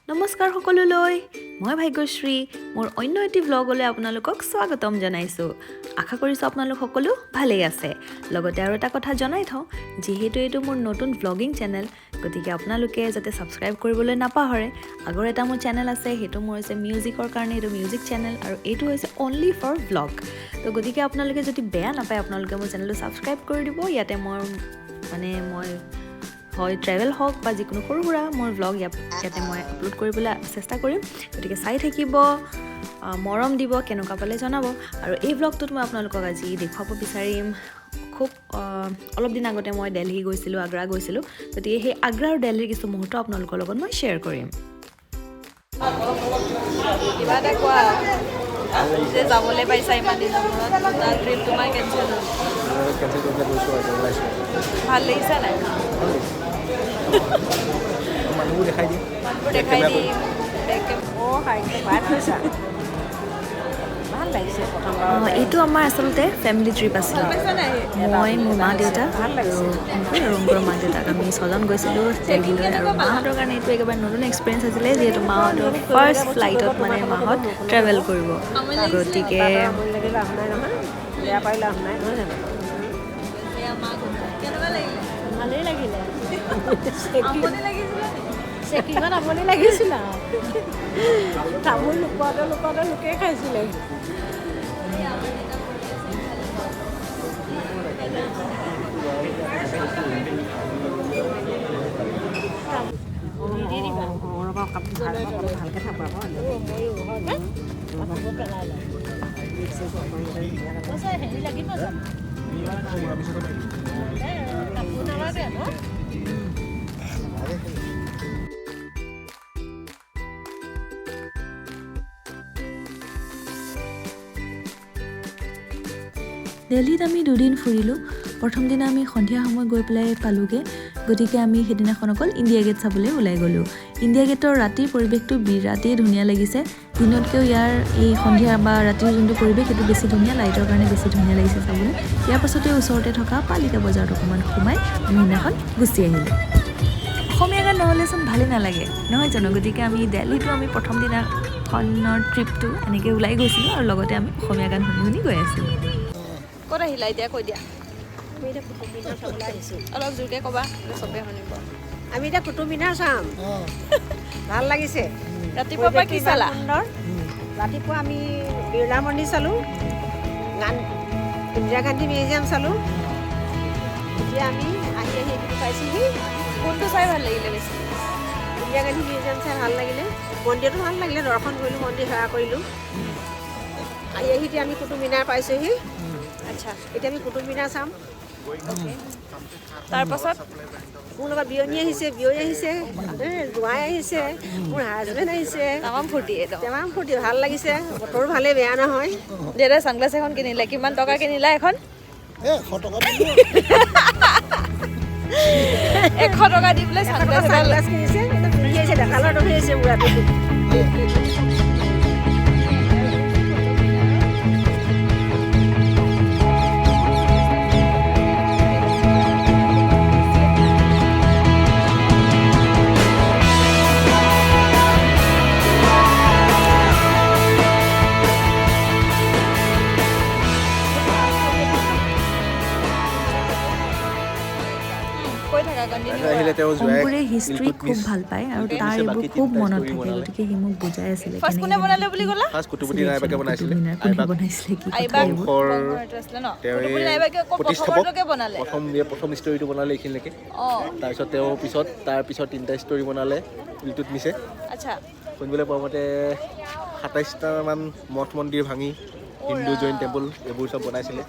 নমস্কাৰ সকলোলৈ মই ভাগ্যশ্ৰী মোৰ অন্য এটি ব্লগলৈ আপোনালোকক স্বাগতম জনাইছোঁ আশা কৰিছোঁ আপোনালোক সকলো ভালেই আছে লগতে আৰু এটা কথা জনাই থওঁ যেহেতু এইটো মোৰ নতুন ব্লগিং চেনেল গতিকে আপোনালোকে যাতে সাবস্ক্ৰাইব কৰিবলৈ নাপাহৰে আগৰ এটা মোৰ চেনেল আছে হেতু মোৰ হৈছে মিউজিকৰ কাৰণে এইটো মিউজিক চেনেল আৰু এইটো হৈছে অনলি ফৰ ব্লগ তো গতিকে আপোনালোকে যদি বেয়া নাপায় আপোনালোকে মোৰ চেনেলটো সাবস্ক্ৰাইব কৰি দিব ইয়াতে মই হয় ট্ৰেভেল হওক বা যিকোনো সৰু সুৰা মোৰ ব্লগ ইয়াতে মই আপলোড কৰিবলৈ চেষ্টা কৰিম গতিকে চাই থাকিব মৰম দিব কেনেকুৱা পালে জনাব আৰু এই ব্লগটোত মই আপোনালোকক আজি দেখুৱাব বিচাৰিম খুব অলপ দিন আগতে মই দিল্লী গৈছিলোঁ আগ্ৰা গৈছিলোঁ গতিকে সেই আগ্ৰা আৰু দিল্লীৰ কিছু মুহূৰ্ত আপোনালোকৰ লগত মই শ্বেয়াৰ কৰিম কিবা এটা কোৱা যে যাবলৈ পাইছা ইমান দিনৰ মূৰত ট্ৰিপ তোমাৰ কেঞ্চেল হ'ল ভাল লাগিছে নাই মানুহবোৰ দেখাই দিম এইটো আমাৰ আচলতে ফেমিলি ট্ৰিপ আছিল মই মোৰ মা দেউতা আৰু ৰংঘৰৰ মা দেউতাক আমি ছজন গৈছিলোঁ দিল্লীলৈ আৰু মাহঁতৰ কাৰণে এইটো একেবাৰে নতুন এক্সপিৰিয়েঞ্চ আছিলে যিহেতু মাহঁতৰ ফাৰ্ষ্ট ফ্লাইটত মানে মাহঁত ট্ৰেভেল কৰিব গতিকে ভালেই লাগিলে চেকিঙত আমনি লাগিছিলে তামোল লুকুৱাতে লোকে খাইছিলে ভালকে থাকবা হেৰি লাগিব জানো কাপোৰ নালাগে ন দিল্লীত আমি দুদিন ফুৰিলোঁ প্ৰথম দিনা আমি সন্ধিয়া সময় গৈ পেলাই পালোঁগৈ গতিকে আমি সেইদিনাখন অকল ইণ্ডিয়া গেট চাবলৈ ওলাই গ'লোঁ ইণ্ডিয়া গেটৰ ৰাতিৰ পৰিৱেশটো বিৰাটেই ধুনীয়া লাগিছে দিনতকৈও ইয়াৰ এই সন্ধিয়া বা ৰাতিৰ যোনটো পৰিৱেশ সেইটো বেছি ধুনীয়া লাইটৰ কাৰণে বেছি ধুনীয়া লাগিছে চাবলৈ ইয়াৰ পাছতে ওচৰতে থকা পালিকা বজাৰত অকণমান সোমাই আমি সেইদিনাখন গুচি আহিলোঁ অসমীয়া গান নহ'লেচোন ভালেই নালাগে নহয় জানো গতিকে আমি দিল্লীটো আমি প্ৰথম দিনাখনৰ ট্ৰিপটো এনেকৈ ওলাই গৈছিলোঁ আৰু লগতে আমি অসমীয়া গান শুনি শুনি গৈ আছিলোঁ ক'ত আহিলা এতিয়া কৈ দিয়া আমি এতিয়া কুটুব মিনাৰ চাবলৈ আহিছোঁ অলপ জোৰকৈ ক'বা চবেই শুনিব আমি এতিয়া কুটুব মিনাৰ চাম ভাল লাগিছে ৰাতিপুৱাৰ পৰা কি চালা ৰাতিপুৱা আমি বিৰলা মন্দিৰ চালোঁ ইন্দিৰা গান্ধী মিউজিয়াম চালোঁ এতিয়া আমি আহি এইটো পাইছোঁহি কোনটো চাই ভাল লাগিলে বেছি ইন্দিৰা গান্ধী মিউজিয়াম চাই ভাল লাগিলে মন্দিৰটো ভাল লাগিলে দৰ্শন কৰিলোঁ মন্দিৰ সেৱা কৰিলোঁ আহি এতিয়া আমি কুটুব মিনাৰ পাইছোঁহি আচ্ছা এতিয়া আমি কুটুব মিনাৰ চাম তাৰপাছত মোৰ লগত বিয়নী আহিছে জোঁৱাই আহিছে মোৰ হাজবেণ্ড আহিছে তামাম ফূৰ্তি তামাম ফূৰ্তি ভাল লাগিছে বতৰো ভালেই বেয়া নহয় দেউতাই ছানগ্লাছ এখন কিনিলে কিমান টকা কিনিলা এখন 100 টকা 100 টকা দি পেলাই ছানগ্লাছ কিনিছে পিন্ধি আহিছে দেখালৰ দৰে আহিছে বুঢ়াটো সম্পূৰ্ণ হিষ্ট্ৰী খুব ভাল পায় আৰু তাৰ এইবোৰ খুব মনত থাকে গতিকে সি মোক বুজাই আছিলে কোনে বনালে বুলি ক'লা ফাৰ্ষ্ট কুতুবুদ্দিন আইবাকে বনাইছিলে কোনে বনাইছিলে কি কথা এইবোৰ প্ৰথম ষ্টৰিটো বনালে এইখিনিলৈকে তাৰপিছত তাৰ পিছত 3টা ষ্টৰি বনালে ইলতুৎমিছে আচ্ছা শুনিবলৈ পোৱা মতে 27টামান মঠ মন্দিৰ ভাঙি হিন্দু জৈন টেম্পল এইবোৰ চব বনাইছিলে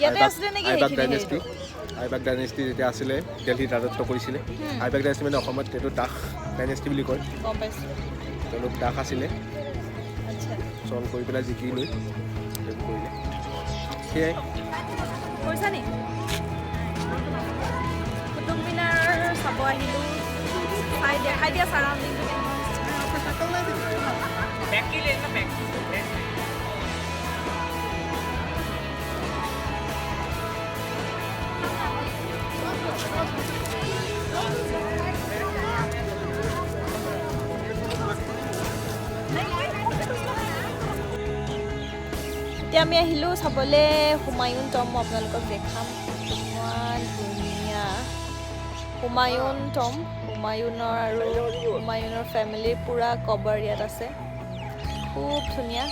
ইয়াতে আছিলে নেকি আইবাক ডাইনেষ্টি যেতিয়া আছিলে দিল্লীত ৰাজত্ব কৰিছিলে আইবাক ডাইনেষ্টি মানে অসমত এইটো দাস ডাইনেষ্টি বুলি কয় তেওঁলোক দাস আছিলে চল কৰি পেলাই জিকি লৈ সেইবোৰ কৰিলে সেয়াই কৈছা নি কুটুব মিনাৰ চাব আহিলোঁ দেখাই দিয়া চাৰাউণ্ডিংটো এতিয়া আমি আহিলোঁ চাবলৈ হুমায়ুন টম্ব আপোনালোকক দেখাম ইমান ধুনীয়া হুমায়ুন টম্ব হুমায়ুনৰ আৰু হুমায়ুনৰ ফেমিলিৰ পূৰা কবৰ ইয়াত আছে খুব ধুনীয়া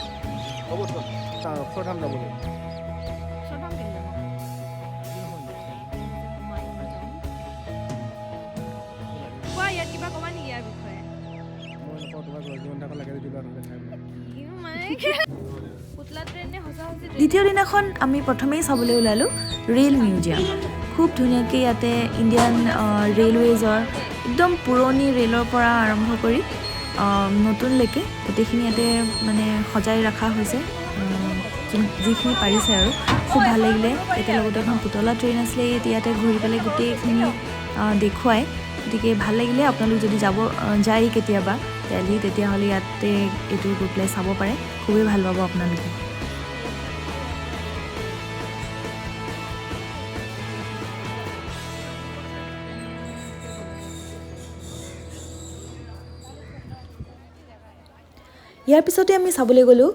কোৱা ইয়াত কিবা ক'বা নেকি ইয়াৰ বিষয়ে পুতলা ট্ৰেইনে সঁচা সঁচি দ্বিতীয় দিনাখন আমি প্ৰথমেই চাবলৈ ওলালোঁ ৰেল মিউজিয়াম খুব ধুনীয়াকৈ ইয়াতে ইণ্ডিয়ান ৰেলৱেজৰ একদম পুৰণি ৰেলৰ পৰা আৰম্ভ কৰি নতুনলৈকে গোটেইখিনি ইয়াতে মানে সজাই ৰখা হৈছে যিখিনি পাৰিছে আৰু খুব ভাল লাগিলে এতিয়া লগতে এখন পুতলা ট্ৰেইন আছিলে ইয়াতে ঘূৰি পেলাই গোটেইখিনি দেখুৱাই গতিকে ভাল লাগিলে আপোনালোক যদি যায় কেতিয়াবা দিল্লী তেতিয়াহ'লে ইয়াতে এইটো গৈ পেলাই চাব পাৰে খুবেই ভাল পাব আপোনালোকে ইয়াৰ পিছতে আমি চাবলৈ গ'লোঁ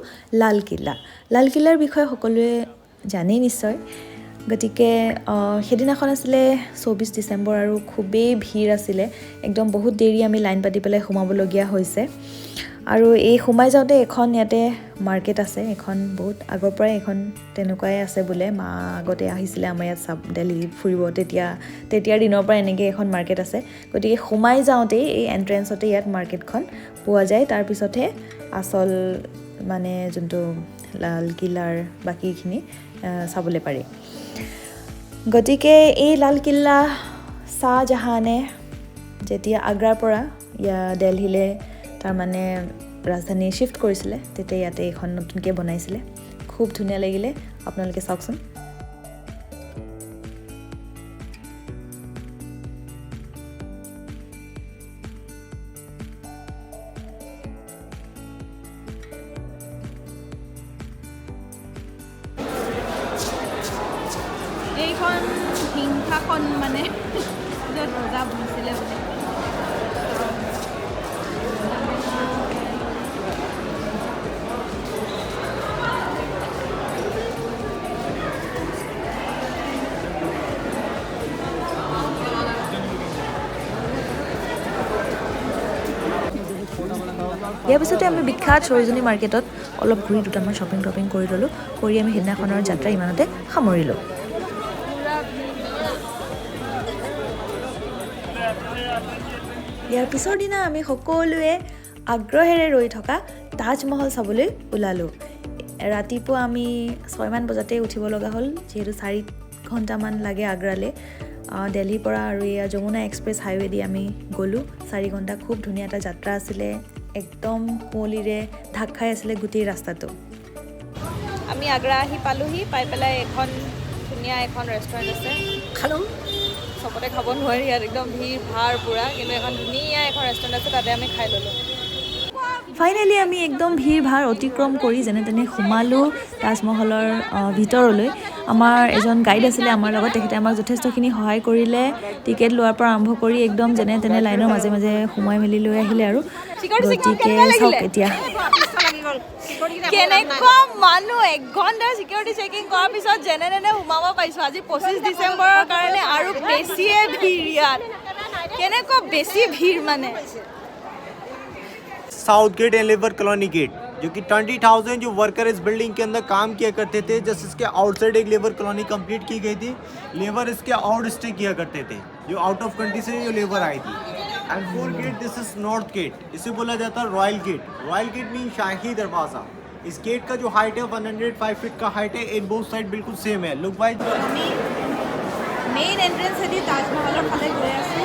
লালকিল্লাৰ বিষয়ে সকলোৱে জানেই নিশ্চয় গতিকে সেইদিনাখন আছিলে 24 ডিচেম্বৰ আৰু খুবেই ভিৰ আছিলে একদম বহুত দেৰি আমি লাইন পাতি পেলাই সোমাবলগীয়া হৈছে আৰু এই সোমাই যাওঁতে এখন ইয়াতে মাৰ্কেট আছে এখন বহুত আগৰ পৰাই এখন তেনেকুৱাই আছে বোলে মা আগতে আহিছিলে আমাৰ ইয়াত দিল্লী ফুৰিব তেতিয়াৰ দিনৰ পৰা এনেকৈ এখন মাৰ্কেট আছে গতিকে সোমাই যাওঁতেই এই এণ্ট্ৰেঞ্চতে ইয়াত মাৰ্কেটখন পোৱা যায় তাৰপিছতহে আচল মানে যোনটো লালকিল্লাৰ বাকীখিনি চাবলৈ পাৰি গতিকে এই লালকিল্লা শ্বাহজাহানে যেতিয়া আগ্ৰাৰ পৰা দিল্লীলৈ তাৰমানে ৰাজধানী শিফ্ট কৰিছিলে তেতিয়া ইয়াতে এইখন নতুনকৈ বনাইছিলে খুব ধুনীয়া লাগিলে আপোনালোকে চাওকচোন এইখন হিংসাখন মানে য'ত ৰজা বহিছিলে বুলি ইয়াৰ পিছতে আমি বিখ্যাত সৰোজিনী মাৰ্কেটত অলপ ঘূৰি দুটামান শ্বপিং কৰি ল'লোঁ কৰি আমি সেইদিনাখনৰ যাত্ৰা ইমানতে সামৰিলোঁ ইয়াৰ পিছৰ দিনা আমি সকলোৱে আগ্ৰহেৰে ৰৈ থকা তাজমহল চাবলৈ ওলালোঁ ৰাতিপুৱা আমি 6 মান বজাতে উঠিব লগা হ'ল যিহেতু 4 ঘণ্টামান লাগে আগ্ৰালৈ দিল্লীৰ পৰা আৰু এয়া যমুনা এক্সপ্ৰেছ হাইৱে দি আমি গ'লোঁ 4 ঘণ্টা খুব ধুনীয়া এটা যাত্ৰা আছিলে একদম কুঁৱলীৰে ঢাক খাই আছিলে গোটেই ৰাস্তাটো আমি আগ্ৰা আহি পালোহি পাই পেলাই এখন ধুনীয়া এখন ৰেষ্টুৰেণ্ট আছে খালোঁ চবতে খাব নোৱাৰি ইয়াত একদম ভিৰ ভাৰ পূৰা কিন্তু এখন ধুনীয়া এখন ৰেষ্টুৰেণ্ট আছে তাতে আমি খাই ল'লোঁ ফাইনেলি আমি একদম ভিৰ ভাৰ অতিক্ৰম কৰি যেনে তেনে সোমালোঁ তাজমহলৰ ভিতৰলৈ আমাৰ এজন গাইড আছিলে আমাৰ লগত তেখেতে আমাক যথেষ্টখিনি সহায় কৰিলে টিকেট লোৱাৰ পৰা আৰম্ভ কৰি একদম যেনে তেনে লাইনৰ মাজে মাজে সোমাই মেলি লৈ আহিলে আৰু গতিকে চাওক এতিয়া কেনেকুৱা মানুহ 1 ঘণ্টাৰ চিকিউৰিটি চেকিং কৰাৰ পিছত যেনে তেনে সোমাব পাৰিছোঁ আজি 25 ডিচেম্বৰৰ কাৰণে আৰু বেছিয়ে ভিৰ ইয়াত কেনেকুৱা বেছি ভিৰ মানে south gate and labour colony gate जो कि 20,000 जो वर्कर इस बिल्डिंग के अंदर काम किया करते थे जस्ट इसके आउटसाइड एक लेबर कॉलोनी कंप्लीट की गई थी लेबर इसके आउट स्टे किया करते थे जो आउट ऑफ कंट्री से जो लेबर आई थी and 4 gate this is north gate इसे बोला जाता है रॉयल गेट मीन शाही दरवाज़ा इस गेट का जो हाइट है 105 फीट का हाइट है इन बोथ साइड बिल्कुल सेम है लुक वाइज मेन एंट्रेंस है ताजमहल फाले गई आছোঁ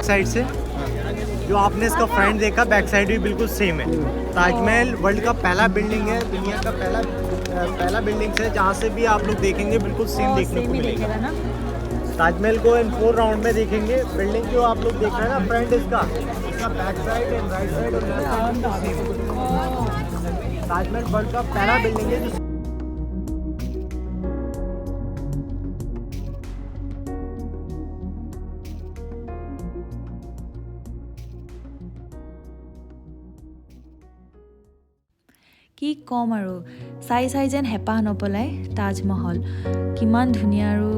साइड से जो आपने इसका फ्रंट देखा बैक साइड भी बिल्कुल सेम है ताजमहल वर्ल्ड का पहला बिल्डिंग है दुनिया का पहला बिल्डिंग है जहाँ से भी आप लोग देखेंगे बिल्कुल सेम देखने को मिलेगा ताजमहल को इन 4 राउंड में देखेंगे बिल्डिंग जो आप लोग देख रहे हैं ना फ्रंट इसका back side and right side और ताजमहल वर्ल्ड का पहला बिल्डिंग है जो কি ক'ম আৰু চাই চাই যেন হেঁপাহ নপলাই তাজমহল কিমান ধুনীয়া আৰু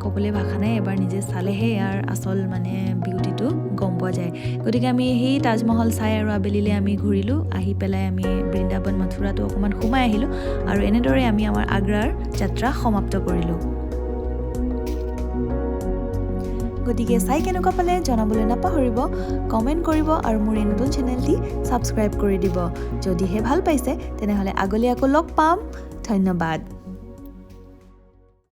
ক'বলৈ ভাষা নাই এবাৰ নিজে চালেহে ইয়াৰ আচল মানে বিউটিটো গম পোৱা যায় গতিকে আমি সেই তাজমহল চাই আৰু আবেলিলৈ আমি ঘূৰিলোঁ আহি পেলাই আমি বৃন্দাবন মথুৰাটো অকণমান সোমাই আহিলোঁ আৰু এনেদৰে আমি আমাৰ আগ্ৰাৰ যাত্ৰা সমাপ্ত কৰিলোঁ গতিকে চাই কেনেকুৱা পালে জনাবলৈ নাপাহৰিব কমেণ্ট কৰিব আৰু মোৰ এই নতুন চেনেলটি ছাবস্ক্ৰাইব কৰি দিব যদিহে ভাল পাইছে তেনেহ'লে আগলৈ আকৌ লগ পাম ধন্যবাদ